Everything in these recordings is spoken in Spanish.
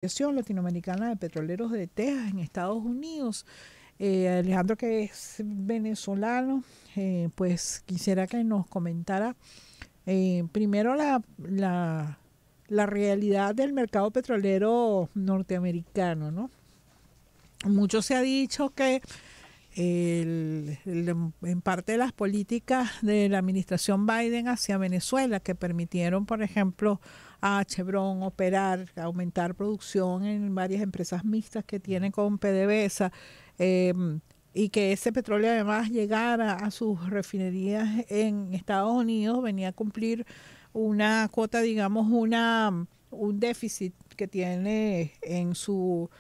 Asociación Latinoamericana de Petroleros de Texas en Estados Unidos. Alejandro, que es venezolano, pues quisiera que nos comentara primero la realidad del mercado petrolero norteamericano, ¿no? Mucho se ha dicho que en parte de las políticas de la administración Biden hacia Venezuela, que permitieron, por ejemplo, a Chevron operar, aumentar producción en varias empresas mixtas que tienen con PDVSA, y que ese petróleo además llegara a sus refinerías en Estados Unidos, venía a cumplir una cuota, digamos, un déficit que tiene en sus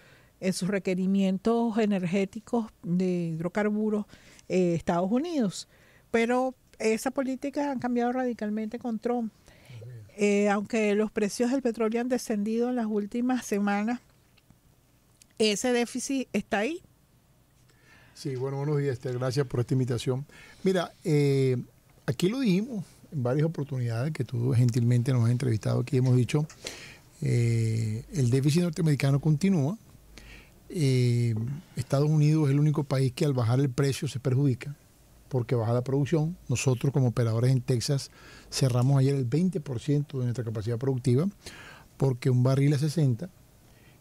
requerimientos energéticos de hidrocarburos Estados Unidos. Pero esa política ha cambiado radicalmente con Trump. Aunque los precios del petróleo han descendido en las últimas semanas, ese déficit está ahí. Sí, bueno, buenos días, Esther. Gracias por esta invitación. Mira, aquí lo dijimos en varias oportunidades que tú gentilmente nos has entrevistado. Aquí hemos dicho, el déficit norteamericano continúa. Estados Unidos es el único país que al bajar el precio se perjudica porque baja la producción. Nosotros como operadores en Texas cerramos ayer el 20% de nuestra capacidad productiva porque un barril a 60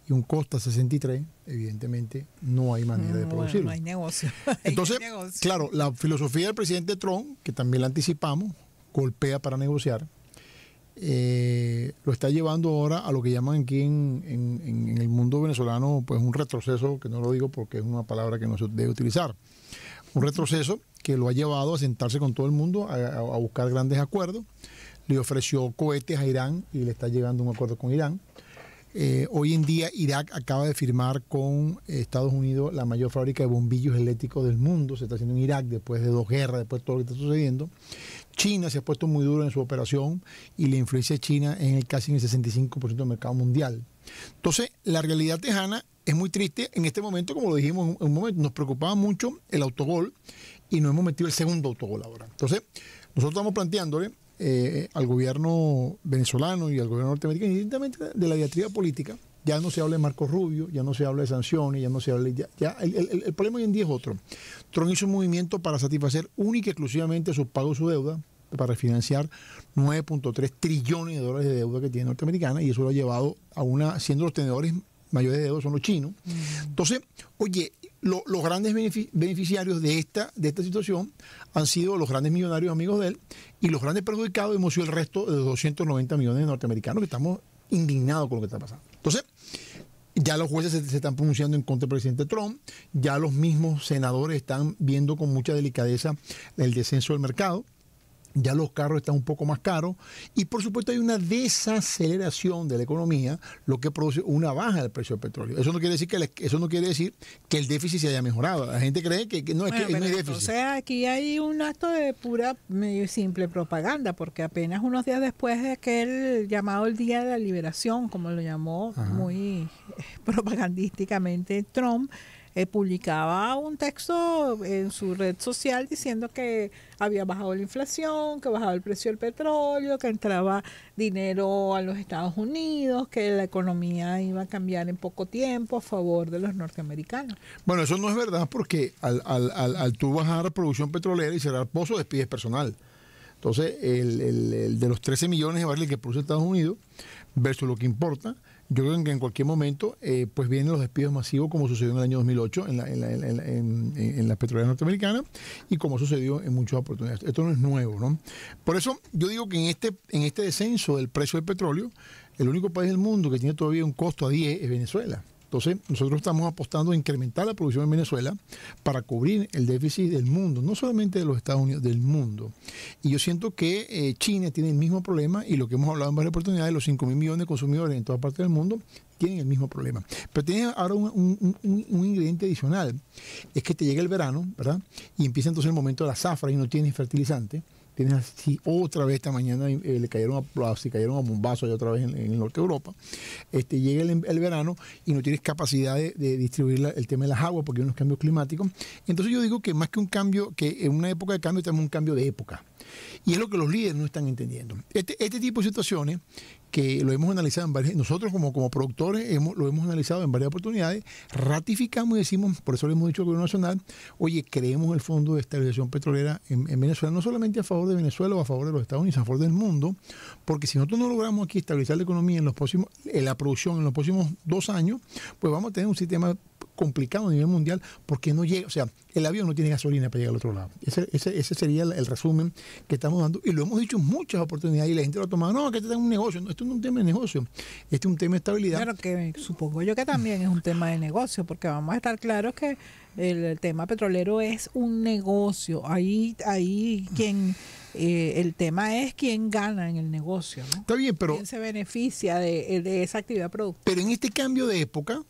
y un costo a 63, evidentemente no hay manera de producirlo. No hay negocio. Entonces, claro, la filosofía del presidente Trump, que también la anticipamos, golpea para negociar, lo está llevando ahora a lo que llaman aquí en el mundo venezolano, pues un retroceso, que no lo digo porque es una palabra que no se debe utilizar, un retroceso que lo ha llevado a sentarse con todo el mundo, a buscar grandes acuerdos. Le ofreció cohetes a Irán y le está llegando un acuerdo con Irán. Hoy en día Irak acaba de firmar con Estados Unidos la mayor fábrica de bombillos eléctricos del mundo. Se está haciendo en Irak después de 2 guerras, después de todo lo que está sucediendo. China se ha puesto muy duro en su operación y la influencia de China es casi en el 65% del mercado mundial. Entonces, la realidad tejana es muy triste en este momento, como lo dijimos en un momento. Nos preocupaba mucho el autogol y nos hemos metido el segundo autogol ahora. Entonces, nosotros estamos planteándole al gobierno venezolano y al gobierno norteamericano, indistintamente de la diatriba política, ya no se habla de Marco Rubio, ya no se habla de sanciones, ya no se habla el problema hoy en día es otro. Trump hizo un movimiento para satisfacer única y exclusivamente sus pagos, su deuda, para refinanciar 9.3 trillones de dólares de deuda que tiene norteamericana, y eso lo ha llevado a siendo los tenedores mayores de deuda son los chinos. Entonces, oye, los grandes beneficiarios de esta situación han sido los grandes millonarios amigos de él, y los grandes perjudicados hemos sido el resto de los 290 millones de norteamericanos que estamos indignados con lo que está pasando. Entonces, ya los jueces se están pronunciando en contra del presidente Trump, ya los mismos senadores están viendo con mucha delicadeza el descenso del mercado. Ya los carros están un poco más caros y por supuesto hay una desaceleración de la economía, lo que produce una baja del precio del petróleo. Eso no quiere decir que el déficit se haya mejorado. La gente cree que no, es que no hay déficit. O sea, aquí hay un acto de pura, medio simple propaganda, porque apenas unos días después de aquel llamado el Día de la Liberación, como lo llamó muy propagandísticamente Trump, publicaba un texto en su red social diciendo que había bajado la inflación, que bajaba el precio del petróleo, que entraba dinero a los Estados Unidos, que la economía iba a cambiar en poco tiempo a favor de los norteamericanos. Bueno, eso no es verdad porque al tú bajar producción petrolera y cerrar pozos, despides personal. Entonces, el de los 13 millones de barriles que produce Estados Unidos versus lo que importa, yo creo que en cualquier momento pues vienen los despidos masivos, como sucedió en el año 2008 en la petrolera norteamericana y como sucedió en muchas oportunidades. Esto no es nuevo, ¿no? Por eso yo digo que en este descenso del precio del petróleo, el único país del mundo que tiene todavía un costo a 10 es Venezuela. Entonces, nosotros estamos apostando a incrementar la producción en Venezuela para cubrir el déficit del mundo, no solamente de los Estados Unidos, del mundo. Y yo siento que China tiene el mismo problema, y lo que hemos hablado en varias oportunidades, los 5.000 millones de consumidores en todas partes del mundo tienen el mismo problema. Pero tiene ahora un ingrediente adicional, es que te llega el verano, ¿verdad? Y empieza entonces el momento de la zafra y no tienes fertilizante. tienes así otra vez esta mañana, le cayeron a bombazos allá otra vez en el norte de Europa. Llega el verano y no tienes capacidad de distribuir el tema de las aguas porque hay unos cambios climáticos. Entonces yo digo que más que un cambio, que en una época de cambio tenemos un cambio de época. Y es lo que los líderes no están entendiendo. Este tipo de situaciones que lo hemos analizado en varias, nosotros como productores lo hemos analizado en varias oportunidades, ratificamos y decimos, por eso le hemos dicho al gobierno nacional, oye, creemos el Fondo de Estabilización Petrolera en Venezuela, no solamente a favor de Venezuela o a favor de los Estados Unidos, a favor del mundo, porque si nosotros no logramos aquí estabilizar la economía en la producción en los próximos 2 años, pues vamos a tener un sistema complicado a nivel mundial porque no llega, o sea, el avión no tiene gasolina para llegar al otro lado. Ese sería el resumen que estamos dando y lo hemos dicho en muchas oportunidades y la gente lo ha tomado, no, que este es un negocio, no, esto no es un tema de negocio, este es un tema de estabilidad. Claro que supongo yo que también es un tema de negocio, porque vamos a estar claros que el tema petrolero es un negocio, ahí quien... el tema es quién gana en el negocio, ¿no? Está bien, pero... ¿Quién se beneficia de esa actividad productiva? Pero en este cambio de época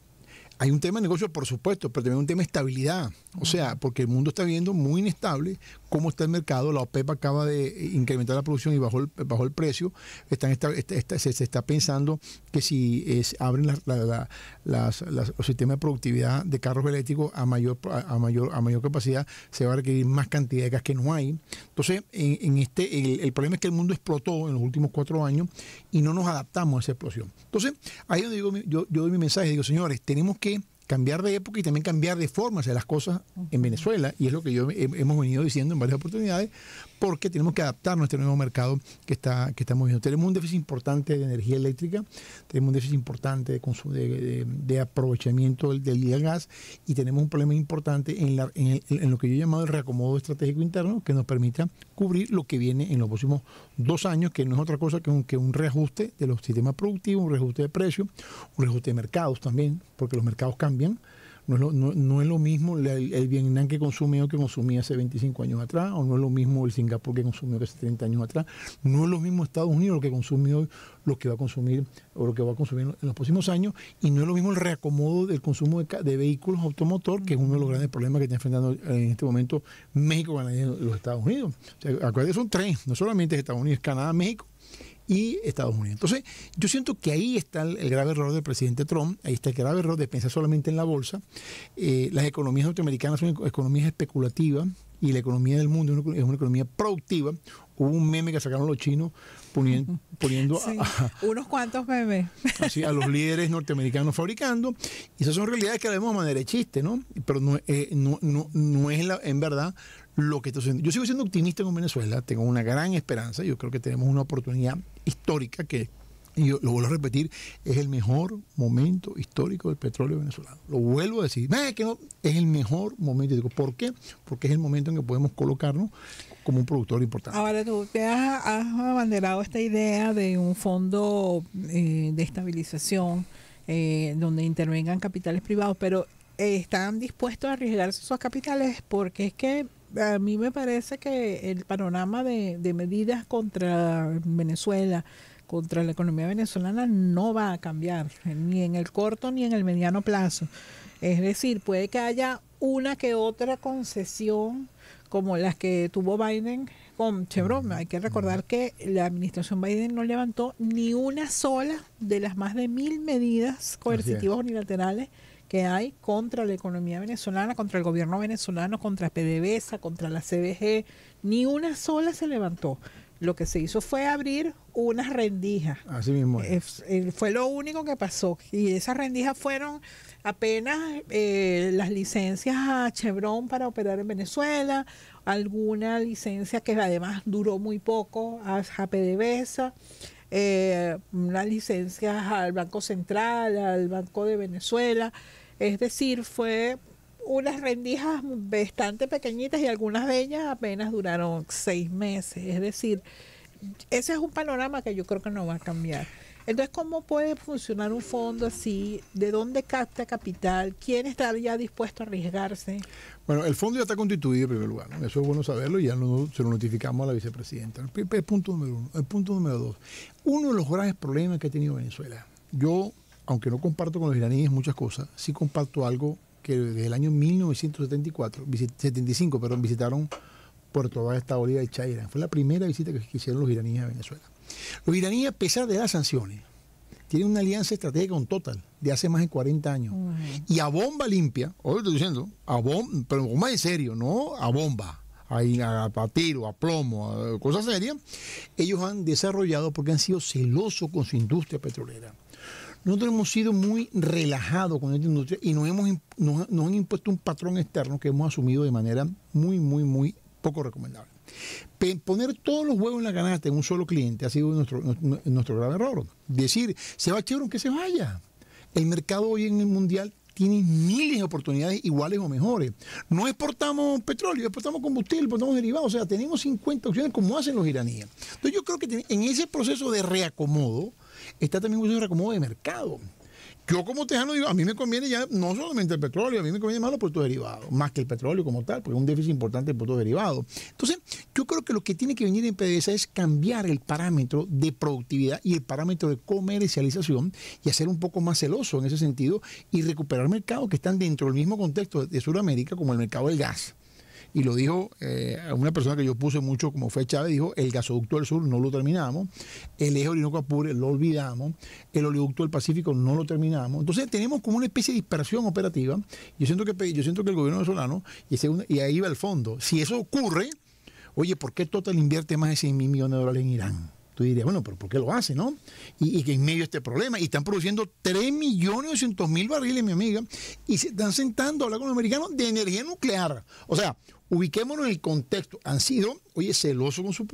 hay un tema de negocio, por supuesto, pero también un tema de estabilidad. O sea, porque el mundo está viendo muy inestable cómo está el mercado. La OPEP acaba de incrementar la producción y bajó el precio. Se está pensando que si abren los sistemas de productividad de carros eléctricos a mayor capacidad, se va a requerir más cantidad de gas que no hay. Entonces, el problema es que el mundo explotó en los últimos 4 años y no nos adaptamos a esa explosión. Entonces, ahí es donde yo doy mi mensaje, digo, señores, tenemos que cambiar de época y también cambiar de forma hacer las cosas en Venezuela, y es lo que hemos venido diciendo en varias oportunidades, porque tenemos que adaptarnos a este nuevo mercado que estamos viendo. Tenemos un déficit importante de energía eléctrica, tenemos un déficit importante de consumo, de aprovechamiento del gas, y tenemos un problema importante en lo que yo he llamado el reacomodo estratégico interno, que nos permita cubrir lo que viene en los próximos 2 años, que no es otra cosa que un reajuste de los sistemas productivos, un reajuste de precios, un reajuste de mercados también, porque los mercados cambian. No es lo mismo el Vietnam que consume hoy que consumía hace 25 años atrás, o no es lo mismo el Singapur que consumió hace 30 años atrás, no es lo mismo Estados Unidos lo que consume hoy, lo que va a consumir o lo que va a consumir en los próximos años, y no es lo mismo el reacomodo del consumo de vehículos automotor, que es uno de los grandes problemas que está enfrentando en este momento México, Canadá y los Estados Unidos. O sea, acuérdense, son 3, no solamente Estados Unidos, Canadá, México y Estados Unidos. Entonces, yo siento que ahí está el grave error del presidente Trump, ahí está el grave error de pensar solamente en la bolsa. Las economías norteamericanas son economías especulativas y la economía del mundo es una economía productiva. Hubo un meme que sacaron los chinos poniendo sí, unos cuantos memes así a los líderes norteamericanos fabricando, y esas son realidades que vemos de manera de chiste, ¿no? Pero no es en verdad lo que está sucediendo. Yo sigo siendo optimista con Venezuela, tengo una gran esperanza, yo creo que tenemos una oportunidad histórica que, y yo lo vuelvo a repetir, es el mejor momento histórico del petróleo venezolano. Lo vuelvo a decir, que no, es el mejor momento. ¿Por qué? Porque es el momento en que podemos colocarnos como un productor importante. Ahora tú te has abanderado esta idea de un fondo de estabilización donde intervengan capitales privados, pero ¿están dispuestos a arriesgarse esos capitales? Porque es que a mí me parece que el panorama de medidas contra Venezuela, contra la economía venezolana, no va a cambiar, ni en el corto ni en el mediano plazo. Es decir, puede que haya una que otra concesión como las que tuvo Biden con Chevron. Hay que recordar que la administración Biden no levantó ni una sola de las más de 1000 medidas coercitivas unilaterales que hay contra la economía venezolana, contra el gobierno venezolano, contra PDVSA, contra la CBG. Ni una sola se levantó. Lo que se hizo fue abrir unas rendijas. Así mismo. Fue lo único que pasó. Y esas rendijas fueron apenas las licencias a Chevron para operar en Venezuela, alguna licencia que además duró muy poco a PDVSA, unas licencias al Banco Central, al Banco de Venezuela. Es decir, fue unas rendijas bastante pequeñitas y algunas de ellas apenas duraron 6 meses. Es decir, ese es un panorama que yo creo que no va a cambiar. Entonces, ¿cómo puede funcionar un fondo así? ¿De dónde capta capital? ¿Quién está ya dispuesto a arriesgarse? Bueno, el fondo ya está constituido en primer lugar, ¿no? Eso es bueno saberlo y ya se lo notificamos a la vicepresidenta. El punto número 1. El punto número 2. Uno de los graves problemas que ha tenido Venezuela. Yo, aunque no comparto con los iraníes muchas cosas, sí comparto algo que desde el año 1975, visitaron Puerto Vallarta, Bolívar y Chaira. Fue la primera visita que hicieron los iraníes a Venezuela. Los iraníes, a pesar de las sanciones, tienen una alianza estratégica con Total de hace más de 40 años. Y a bomba limpia, hoy estoy diciendo, pero bomba en serio, no a bomba, a tiro, a plomo, a cosas serias, ellos han desarrollado porque han sido celosos con su industria petrolera. Nosotros hemos sido muy relajados con esta industria y nos han impuesto un patrón externo que hemos asumido de manera muy poco recomendable. Poner todos los huevos en la canasta en un solo cliente ha sido nuestro grave error. Decir, se va Chevron, que se vaya. El mercado hoy en el mundial tiene miles de oportunidades iguales o mejores. No exportamos petróleo, exportamos combustible, exportamos derivados. O sea, tenemos 50 opciones como hacen los iraníes. Entonces yo creo que en ese proceso de reacomodo está también un proceso de reacomodo de mercado. Yo como tejano digo, a mí me conviene ya no solamente el petróleo, a mí me conviene más los productos derivados, más que el petróleo como tal, porque es un déficit importante de productos derivados. Entonces, yo creo que lo que tiene que venir en PDVSA es cambiar el parámetro de productividad y el parámetro de comercialización y hacer un poco más celoso en ese sentido y recuperar mercados que están dentro del mismo contexto de Sudamérica, como el mercado del gas. Y lo dijo una persona que yo puse mucho, como fue Chávez, dijo, el gasoducto del sur no lo terminamos, el eje Orinoco-Apure lo olvidamos, el oleoducto del Pacífico no lo terminamos. Entonces tenemos como una especie de dispersión operativa. Yo siento que el gobierno venezolano, y ahí va el fondo, si eso ocurre, oye, ¿por qué Total invierte más de 100.000 millones de dólares en Irán? Tú dirías, bueno, pero ¿por qué lo hace, no? Y que en medio de este problema, y están produciendo 3.200.000 barriles, mi amiga, y se están sentando a hablar con los americanos de energía nuclear. O sea, ubiquémonos en el contexto. Han sido, oye, celosos con su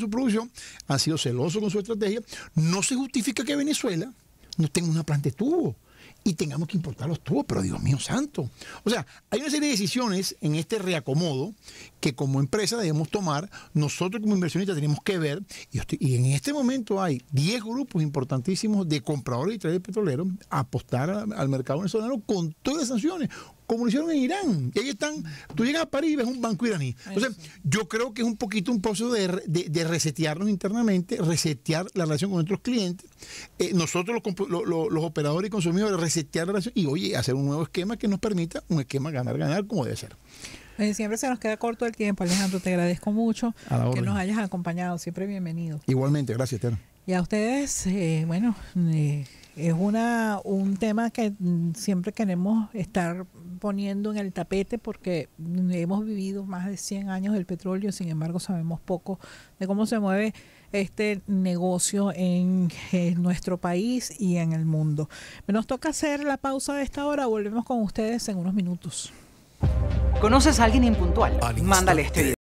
producción, han sido celosos con su estrategia. No se justifica que Venezuela no tenga una planta de tubo y tengamos que importar los tubos, pero Dios mío santo. O sea, hay una serie de decisiones en este reacomodo que como empresa debemos tomar. Nosotros como inversionistas tenemos que ver, y en este momento hay 10 grupos importantísimos de compradores y traders petroleros a apostar al mercado venezolano con todas las sanciones, como lo hicieron en Irán. Y ahí están, tú llegas a París y ves un banco iraní. Entonces, yo creo que es un poquito un proceso de resetearnos internamente, resetear la relación con nuestros clientes. Nosotros los operadores y consumidores resetear la relación y, oye, hacer un nuevo esquema que nos permita un esquema ganar-ganar como debe ser. Siempre se nos queda corto el tiempo, Alejandro. Te agradezco mucho que nos hayas acompañado. Siempre bienvenido. Igualmente, gracias, Tena. Y a ustedes, es un tema que siempre queremos estar poniendo en el tapete porque hemos vivido más de 100 años del petróleo, sin embargo sabemos poco de cómo se mueve este negocio en nuestro país y en el mundo. Nos toca hacer la pausa de esta hora, volvemos con ustedes en unos minutos. ¿Conoces a alguien impuntual? Mándale este video.